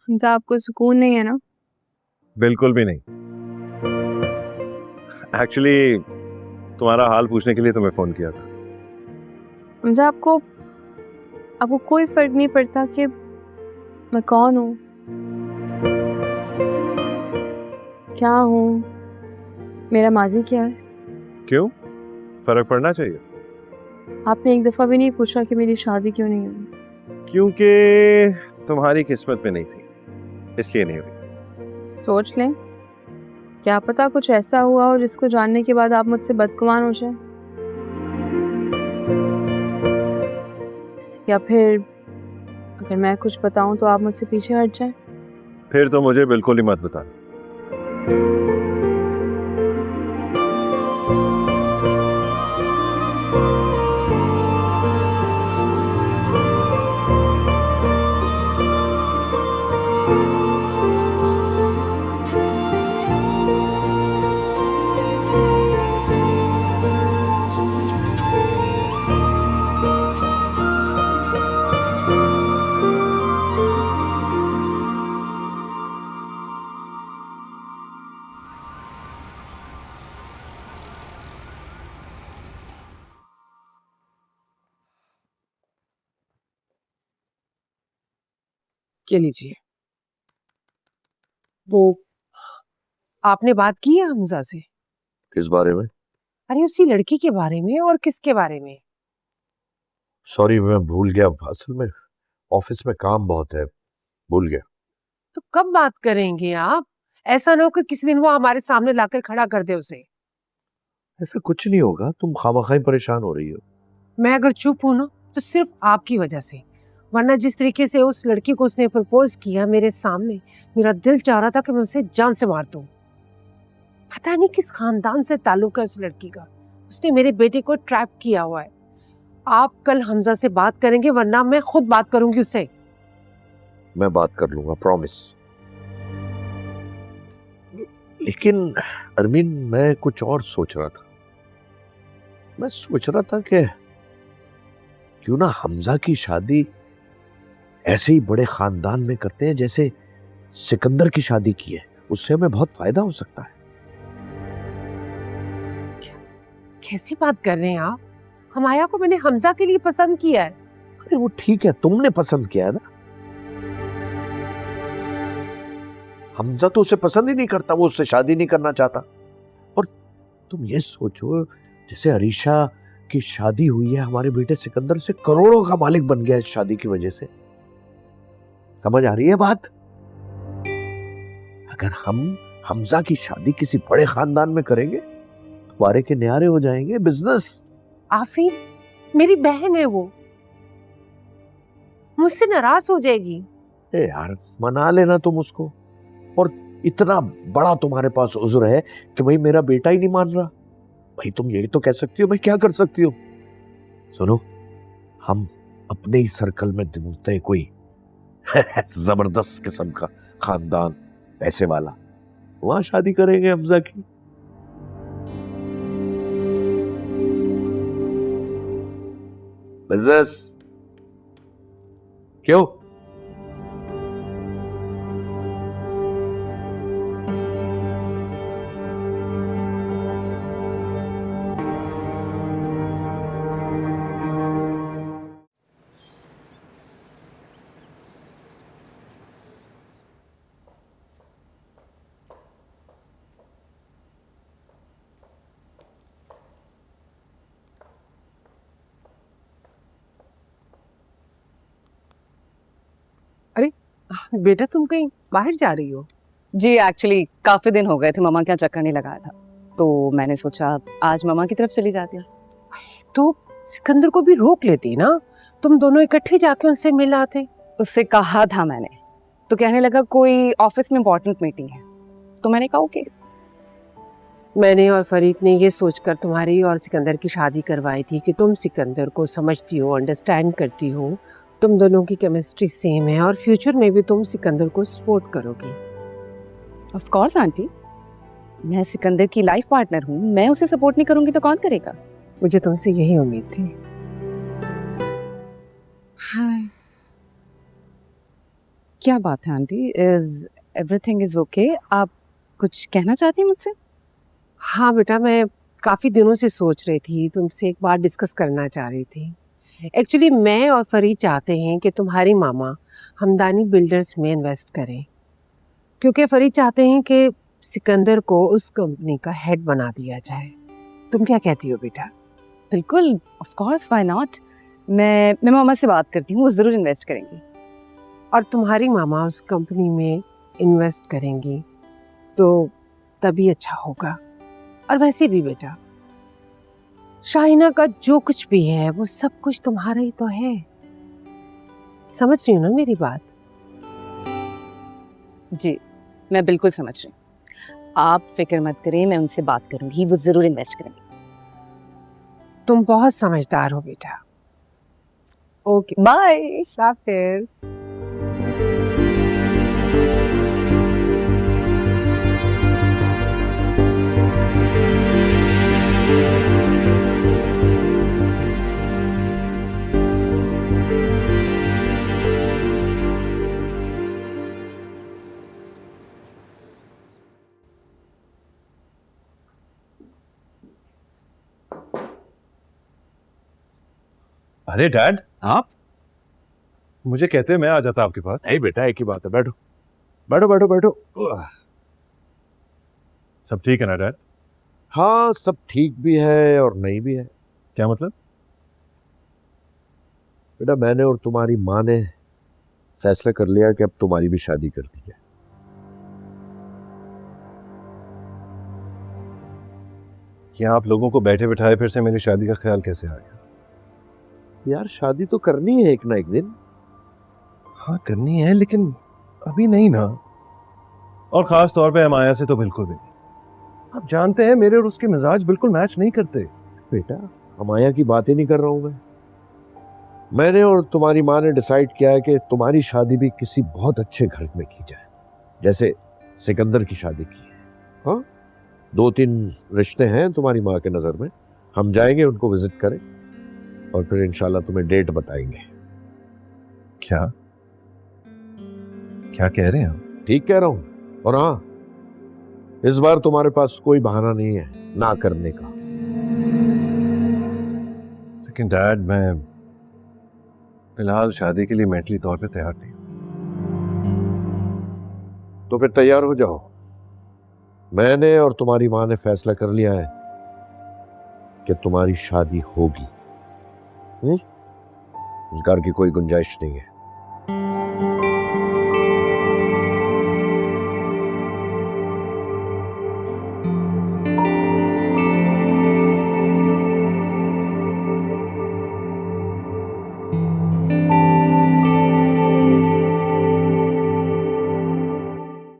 हमजा आपको सुकून नहीं है ना? बिल्कुल भी नहीं। एक्चुअली तुम्हारा हाल पूछने के लिए तुम्हें फोन किया था। हमजा आपको कोई फर्क नहीं पड़ता कि मैं कौन हूँ, क्या हूँ, मेरा माजी क्या है? क्यों? फर्क पड़ना चाहिए। आपने एक दफा भी नहीं पूछा कि मेरी शादी क्यों नहीं हुई? क्योंकि तुम्हारी किस्मत में नहीं थी, इसलिए नहीं हुई। सोच लें, क्या पता कुछ ऐसा हुआ हो जिसको जानने के बाद आप मुझसे बदगुमान हो जाए, या फिर अगर मैं कुछ बताऊं तो आप मुझसे पीछे हट जाए। फिर तो मुझे बिल्कुल ही मत बता। के लीजिए। वो आपने बात की है हमजा से? किस बारे में? अरे उसी लड़की के बारे में। और किसके बारे में? सॉरी, मैं भूल गया। असल में ऑफिस में काम बहुत है, भूल गया। तो कब बात करेंगे आप? ऐसा ना हो कि किसी दिन वो हमारे सामने लाकर खड़ा कर दे उसे। ऐसा कुछ नहीं होगा, तुम खामखाई परेशान हो रही हो। मैं अगर चुप हूं ना तो सिर्फ आपकी वजह से, वरना जिस तरीके से उस लड़की को उसने प्रपोज किया मेरे सामने, मेरा दिल चाह रहा था कि मैं उसे जान से मार दूं। पता नहीं किस खानदान से ताल्लुक है उस लड़की का, उसने मेरे बेटे को ट्रैप किया हुआ है। आप कल हमजा से बात करेंगे, वरना मैं खुद बात करूंगी उससे। मैं बात कर लूंगा, प्रॉमिस। लेकिन अरमीन, मैं कुछ और सोच रहा था। मैं सोच रहा था कि क्यों ना हमजा की शादी ऐसे ही बड़े खानदान में करते हैं जैसे सिकंदर की शादी की है। उससे हमें बहुत फायदा हो सकता है। कैसी बात कर रहे हैं आप? हमाया को मैंने हमजा के लिए पसंद किया है। अरे वो ठीक है, तुमने पसंद किया है ना। हमजा तो उसे पसंद ही नहीं करता, वो उससे शादी नहीं करना चाहता। और तुम ये सोचो, जैसे अरीशा की शादी हुई है हमारे बेटे सिकंदर से, करोड़ों का मालिक बन गया इस शादी की वजह से। समझ आ रही है बात? अगर हम हमजा की शादी किसी बड़े खानदान में करेंगे तो वारे के न्यारे हो जाएंगे, बिजनेस। आफरीन मेरी बहन है, वो मुझसे नाराज हो जाएगी। ए यार, मना लेना तुम उसको। और इतना बड़ा तुम्हारे पास उज़्र है कि भाई मेरा बेटा ही नहीं मान रहा। भाई तुम यही तो कह सकती हो, मैं क्या कर सकती हूँ? सुनो, हम अपने ही सर्कल में ढूंढते हैं कोई जबरदस्त किस्म का खानदान, पैसे वाला, वहां शादी करेंगे हमजा की। बिजनेस क्यों? अरे बेटा, तुम कहीं बाहर जा रही हो? जी एक्चुअली काफी दिन हो गए थे, मम्मा क्या चक्कर नहीं लगाया था, तो मैंने सोचा आज मम्मा की तरफ चली जाती हूँ। तो सिकंदर को भी रोक लेती ना, तुम दोनों इकट्ठे जाके उनसे मिल आते। उससे कहा था मैंने, तो कहने लगा कोई ऑफिस में इम्पोर्टेंट मीटिंग है, तो मैंने कहा ओके। मैंने और फरीद ने ये सोचकर तुम्हारी और सिकंदर की शादी करवाई थी कि तुम सिकंदर को समझती हो, अंडरस्टैंड करती हो, तुम दोनों की केमिस्ट्री सेम है और फ्यूचर में भी तुम सिकंदर को सपोर्ट करोगी। ऑफ कोर्स आंटी, मैं सिकंदर की लाइफ पार्टनर हूँ, मैं उसे सपोर्ट नहीं करूंगी तो कौन करेगा? मुझे तुमसे यही उम्मीद थी। हाँ। क्या बात है aunty? Is everything is okay? आप कुछ कहना चाहती हैं मुझसे? हाँ बेटा, मैं काफ़ी दिनों से सोच रही थी, तुमसे एक बात डिस्कस करना चाह रही थी। एक्चुअली मैं और फरीद चाहते हैं कि तुम्हारी मामा हमदानी बिल्डर्स में इन्वेस्ट करें, क्योंकि फरीद चाहते हैं कि सिकंदर को उस कंपनी का हेड बना दिया जाए। तुम क्या कहती हो बेटा? बिल्कुल, ऑफ कोर्स, व्हाई नॉट। मैं मामा से बात करती हूँ, वो ज़रूर इन्वेस्ट करेंगी। और तुम्हारी मामा उस कंपनी में इन्वेस्ट करेंगी तो तभी अच्छा होगा। और वैसे भी बेटा, शाहिना का जो कुछ भी है वो सब कुछ तुम्हारा ही तो है। समझ रही हो ना मेरी बात? जी, मैं बिल्कुल समझ रही हूँ। आप फिक्र मत करें, मैं उनसे बात करूंगी, वो ज़रूर इन्वेस्ट करेंगे। तुम बहुत समझदार हो बेटा। Okay, bye. हाफिज। अरे डैड, आप? मुझे कहते मैं आ जाता आपके पास। नहीं बेटा, एक ही बात है, बैठो बैठो बैठो बैठो। सब ठीक है ना डैड? हाँ, सब ठीक भी है और नहीं भी है। क्या मतलब? बेटा, मैंने और तुम्हारी माँ ने फैसला कर लिया कि अब तुम्हारी भी शादी कर दी है। क्या आप लोगों को बैठे बिठाए फिर से मेरी शादी का ख्याल कैसे आ गया? यार, शादी तो करनी है एक ना एक दिन। हाँ करनी है, लेकिन अभी नहीं ना। और खास तौर पे अमाया से तो बिल्कुल भी नहीं। आप जानते हैं मेरे और उसके मिजाज बिल्कुल मैच नहीं करते। बेटा, अमाया की बात ही नहीं कर रहा हूं मैंने और तुम्हारी माँ ने डिसाइड किया है कि तुम्हारी शादी भी किसी बहुत अच्छे घर में की जाए, जैसे सिकंदर की शादी की है। हाँ, 2-3 रिश्ते हैं तुम्हारी माँ के नजर में, हम जाएंगे उनको विजिट करें और फिर इंशाल्लाह तुम्हें डेट बताएंगे। क्या क्या कह रहे हैं आप? ठीक कह रहा हूं। और हाँ, इस बार तुम्हारे पास कोई बहाना नहीं है ना करने का। लेकिन डैड, मैं फिलहाल शादी के लिए मेंटली तौर पे तैयार नहीं। तो फिर तैयार हो जाओ। मैंने और तुम्हारी माँ ने फैसला कर लिया है कि तुम्हारी शादी होगी। इनकार की कोई गुंजाइश नहीं है।